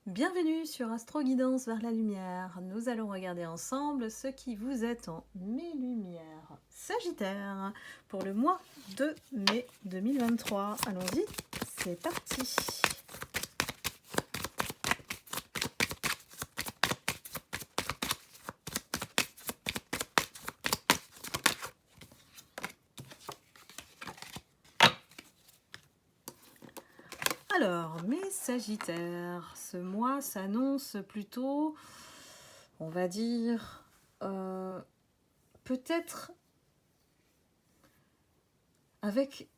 Bienvenue sur Astro Guidance vers la lumière. Nous allons regarder ensemble ce qui vous attend, mes lumières Sagittaire, pour le mois de mai 2023. Allons-y, c'est parti. Alors, mes Sagittaires, ce mois s'annonce plutôt, on va dire, peut-être avec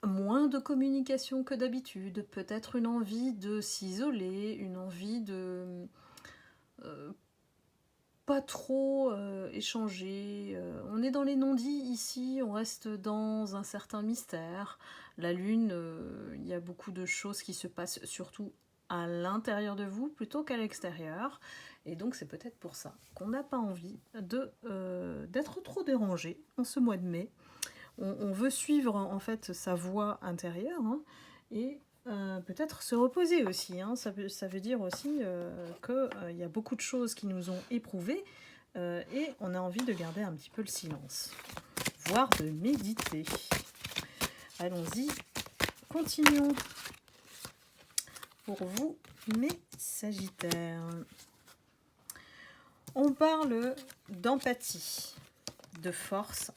moins de communication que d'habitude, peut-être une envie de s'isoler, une envie de pas trop échanger. On est dans les non-dits ici, on reste dans un certain mystère. La lune, il y a beaucoup de choses qui se passent surtout à l'intérieur de vous plutôt qu'à l'extérieur. Et donc c'est peut-être pour ça qu'on n'a pas envie d'être trop dérangé en ce mois de mai. On veut suivre en fait sa voie intérieure, hein, et peut-être se reposer aussi, hein. Ça veut dire aussi qu'il y a beaucoup de choses qui nous ont éprouvés et on a envie de garder un petit peu le silence, voire de méditer. Allons-y, continuons. Pour vous, mes Sagittaires, on parle d'empathie, de force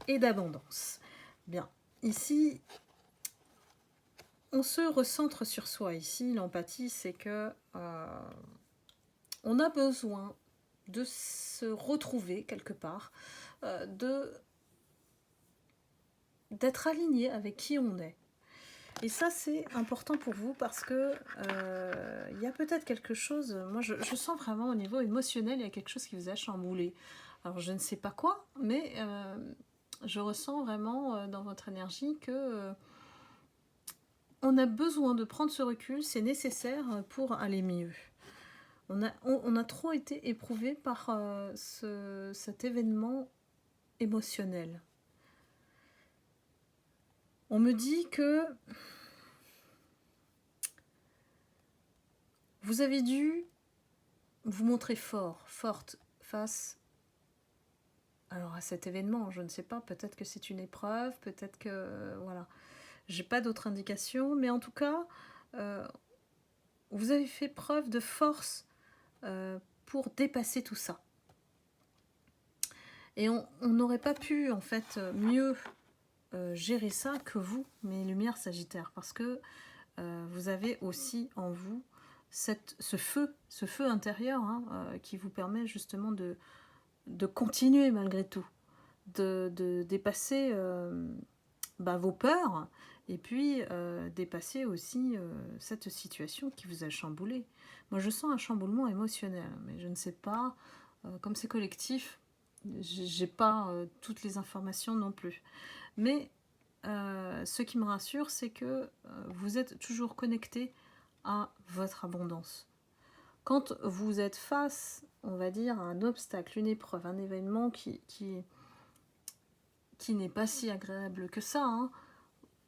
et d'abondance. Bien, ici, on se recentre sur soi. Ici, l'empathie, c'est que on a besoin de se retrouver quelque part, d'être aligné avec qui on est. Et ça, c'est important pour vous parce que il y a peut-être quelque chose, moi je sens vraiment au niveau émotionnel, il y a quelque chose qui vous a chamboulé. Alors je ne sais pas quoi, mais je ressens vraiment dans votre énergie que on a besoin de prendre ce recul, c'est nécessaire pour aller mieux. On a trop été éprouvé par cet événement émotionnel. On me dit que vous avez dû vous montrer forte face à cet événement. Je ne sais pas, peut-être que c'est une épreuve, peut-être que voilà. J'ai pas d'autres indications, mais en tout cas, vous avez fait preuve de force pour dépasser tout ça. Et on n'aurait pas pu en fait mieux gérer ça que vous, mes lumières Sagittaires, parce que vous avez aussi en vous ce feu intérieur, hein, qui vous permet justement de continuer malgré tout, de dépasser vos peurs, et puis dépasser aussi cette situation qui vous a chamboulé. Moi je sens un chamboulement émotionnel, mais je ne sais pas, comme c'est collectif, j'ai pas toutes les informations non plus. Mais ce qui me rassure, c'est que vous êtes toujours connecté à votre abondance. Quand vous êtes face, on va dire, à un obstacle, une épreuve, un événement qui n'est pas si agréable que ça, hein,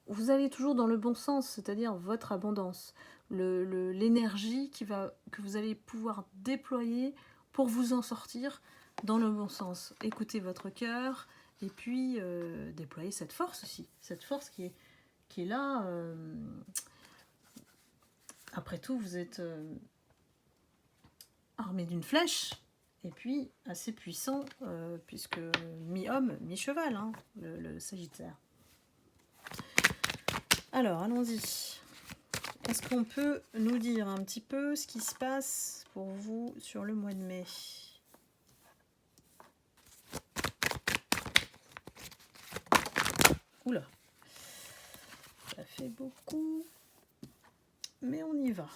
vous allez toujours dans le bon sens, c'est-à-dire votre abondance, l'énergie que vous allez pouvoir déployer pour vous en sortir dans le bon sens. Écoutez votre cœur et puis déployer cette force aussi, cette force qui est là. Après tout, vous êtes armé d'une flèche et puis assez puissant, puisque mi-homme, mi-cheval, hein, le Sagittaire. Alors, allons-y. Est-ce qu'on peut nous dire un petit peu ce qui se passe pour vous sur le mois de mai ? Oula, ça fait beaucoup, mais on y va.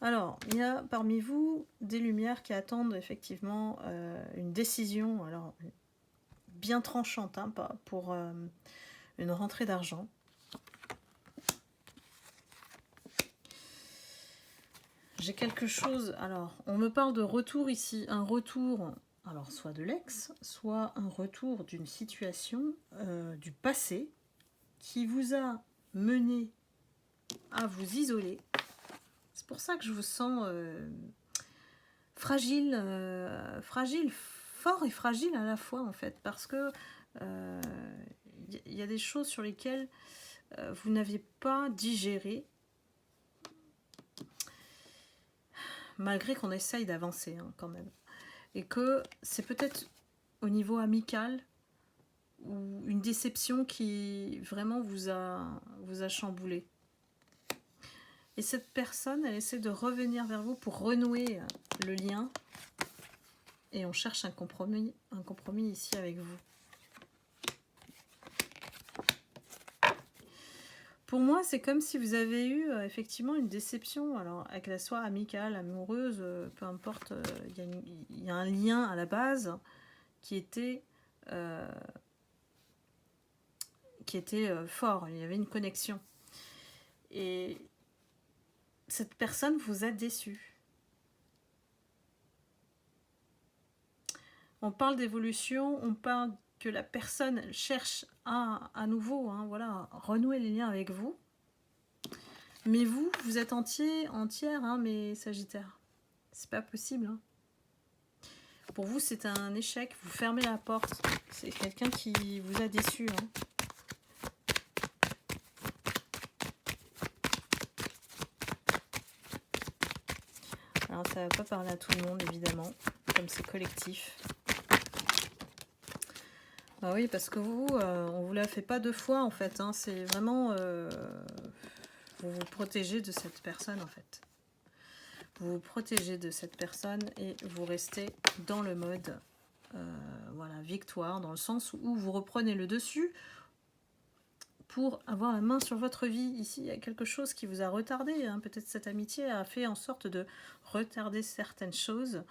Alors, il y a parmi vous des lumières qui attendent effectivement une décision, alors bien tranchante, hein, pour une rentrée d'argent. J'ai quelque chose, alors on me parle de retour ici, un retour alors soit de l'ex, soit un retour d'une situation du passé qui vous a mené à vous isoler. C'est pour ça que je vous sens fragile, fragile, fort et fragile à la fois en fait, parce que y a des choses sur lesquelles vous n'aviez pas digéré, malgré qu'on essaye d'avancer hein, quand même. Et que c'est peut-être au niveau amical ou une déception qui vraiment vous a chamboulé. Et cette personne, elle essaie de revenir vers vous pour renouer le lien. Et on cherche un compromis ici avec vous. Pour moi, c'est comme si vous avez eu effectivement une déception, alors qu'elle soit amicale, amoureuse, peu importe, il y a un lien à la base qui était fort, il y avait une connexion. Et cette personne vous a déçu. On parle d'évolution, on parle que la personne cherche à nouveau, hein, voilà, renouer les liens avec vous. Mais vous êtes entière, hein, mes Sagittaires. C'est pas possible. Hein. Pour vous, c'est un échec. Vous fermez la porte. C'est quelqu'un qui vous a déçu. Hein. Alors, ça va pas parler à tout le monde, évidemment, comme c'est collectif. Ah oui, parce que vous, on vous l'a fait pas deux fois, en fait. Hein. C'est vraiment... vous vous protégez de cette personne, en fait. Vous vous protégez de cette personne et vous restez dans le mode voilà, victoire, dans le sens où vous reprenez le dessus pour avoir la main sur votre vie. Ici, il y a quelque chose qui vous a retardé. Hein. Peut-être cette amitié a fait en sorte de retarder certaines choses.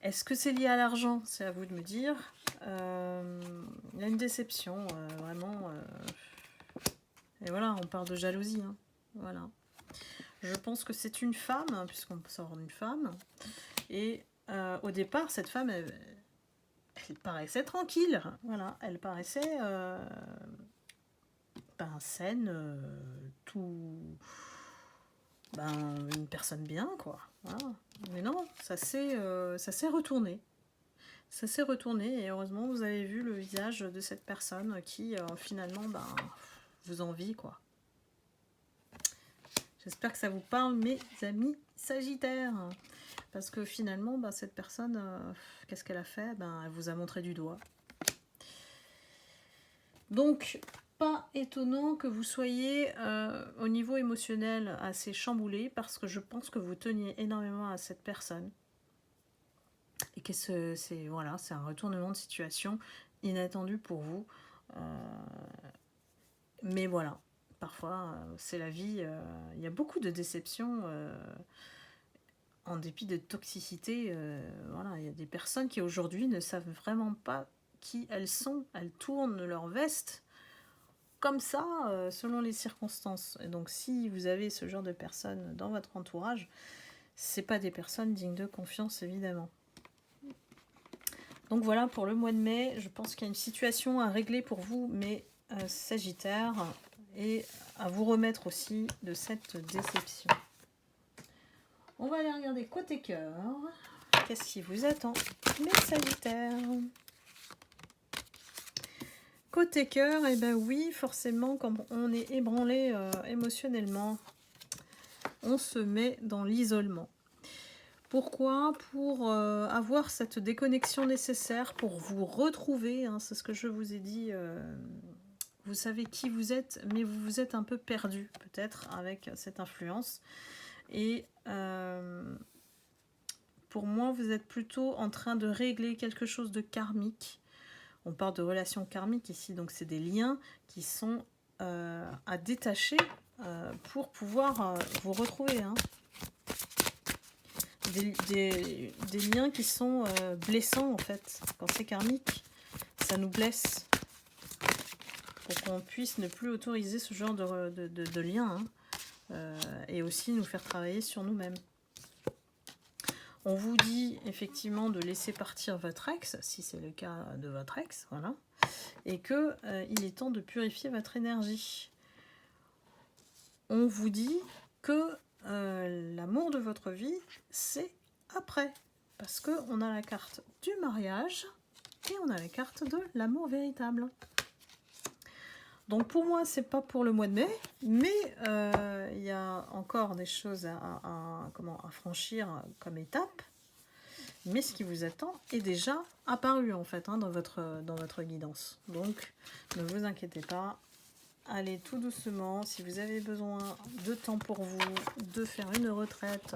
Est-ce que c'est lié à l'argent? C'est à vous de me dire. Il y a une déception, vraiment. Et voilà, on parle de jalousie. Hein. Voilà. Je pense que c'est une femme, hein, puisqu'on sort d'une femme. Et au départ, cette femme, elle paraissait tranquille. Voilà, elle paraissait saine, une personne bien, quoi. Voilà. Mais non, ça s'est retourné. Ça s'est retourné et heureusement, vous avez vu le visage de cette personne qui, finalement, vous envie, quoi. J'espère que ça vous parle, mes amis Sagittaires. Parce que finalement, cette personne, qu'est-ce qu'elle a fait? Elle vous a montré du doigt. Donc, pas étonnant que vous soyez au niveau émotionnel assez chamboulé, parce que je pense que vous teniez énormément à cette personne. Et que c'est un retournement de situation inattendu pour vous. Mais voilà. Parfois, c'est la vie. Il y a beaucoup de déceptions en dépit de toxicité. Voilà, il y a des personnes qui aujourd'hui ne savent vraiment pas qui elles sont. Elles tournent leur veste comme ça, selon les circonstances. Et donc, si vous avez ce genre de personnes dans votre entourage, c'est pas des personnes dignes de confiance, évidemment. Donc voilà, pour le mois de mai, je pense qu'il y a une situation à régler pour vous, mes Sagittaires, et à vous remettre aussi de cette déception. On va aller regarder côté cœur. Qu'est-ce qui vous attend, mes Sagittaires? Côté cœur, eh ben oui, forcément, comme on est ébranlé émotionnellement, on se met dans l'isolement. Pourquoi? Pour avoir cette déconnexion nécessaire, pour vous retrouver, hein, c'est ce que je vous ai dit. Vous savez qui vous êtes, mais vous vous êtes un peu perdu, peut-être, avec cette influence. Et pour moi, vous êtes plutôt en train de régler quelque chose de karmique. On parle de relations karmiques ici, donc c'est des liens qui sont à détacher pour pouvoir vous retrouver. Hein. Des liens qui sont blessants, en fait. Quand c'est karmique, ça nous blesse. Pour qu'on puisse ne plus autoriser ce genre de lien. Hein. Et aussi nous faire travailler sur nous-mêmes. On vous dit effectivement de laisser partir votre ex, si c'est le cas de votre ex, voilà, et que il est temps de purifier votre énergie. On vous dit que l'amour de votre vie, c'est après, parce qu'on a la carte du mariage et on a la carte de l'amour véritable. Donc pour moi, c'est pas pour le mois de mai, mais il y a encore des choses à franchir comme étape. Mais ce qui vous attend est déjà apparu en fait dans votre guidance. Donc ne vous inquiétez pas, allez tout doucement. Si vous avez besoin de temps pour vous, de faire une retraite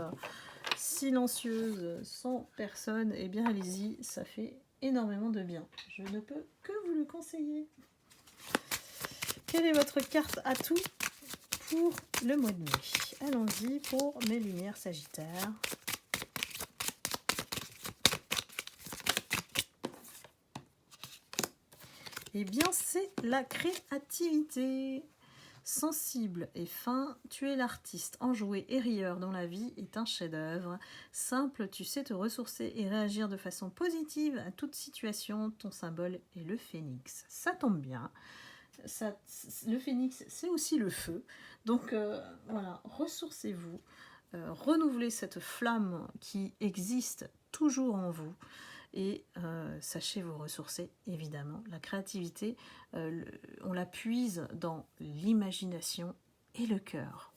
silencieuse, sans personne, eh bien allez-y, ça fait énormément de bien. Je ne peux que vous le conseiller. Quelle est votre carte atout pour le mois de mai? Allons-y pour mes lumières Sagittaire. Eh bien, c'est la créativité. Sensible et fin, tu es l'artiste enjoué et rieur dont la vie est un chef-d'œuvre. Simple, tu sais te ressourcer et réagir de façon positive à toute situation. Ton symbole est le phénix. Ça tombe bien. Ça, le phénix, c'est aussi le feu. Donc voilà, ressourcez-vous. Renouvelez cette flamme qui existe toujours en vous. Et sachez vous ressourcer, évidemment. La créativité, on la puise dans l'imagination et le cœur.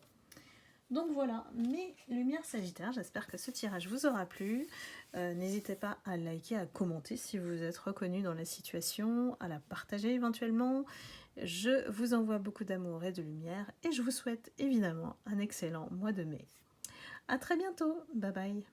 Donc voilà, mes lumières Sagittaire, j'espère que ce tirage vous aura plu. N'hésitez pas à liker, à commenter si vous êtes reconnu dans la situation, à la partager éventuellement. Je vous envoie beaucoup d'amour et de lumière et je vous souhaite évidemment un excellent mois de mai. À très bientôt, bye bye.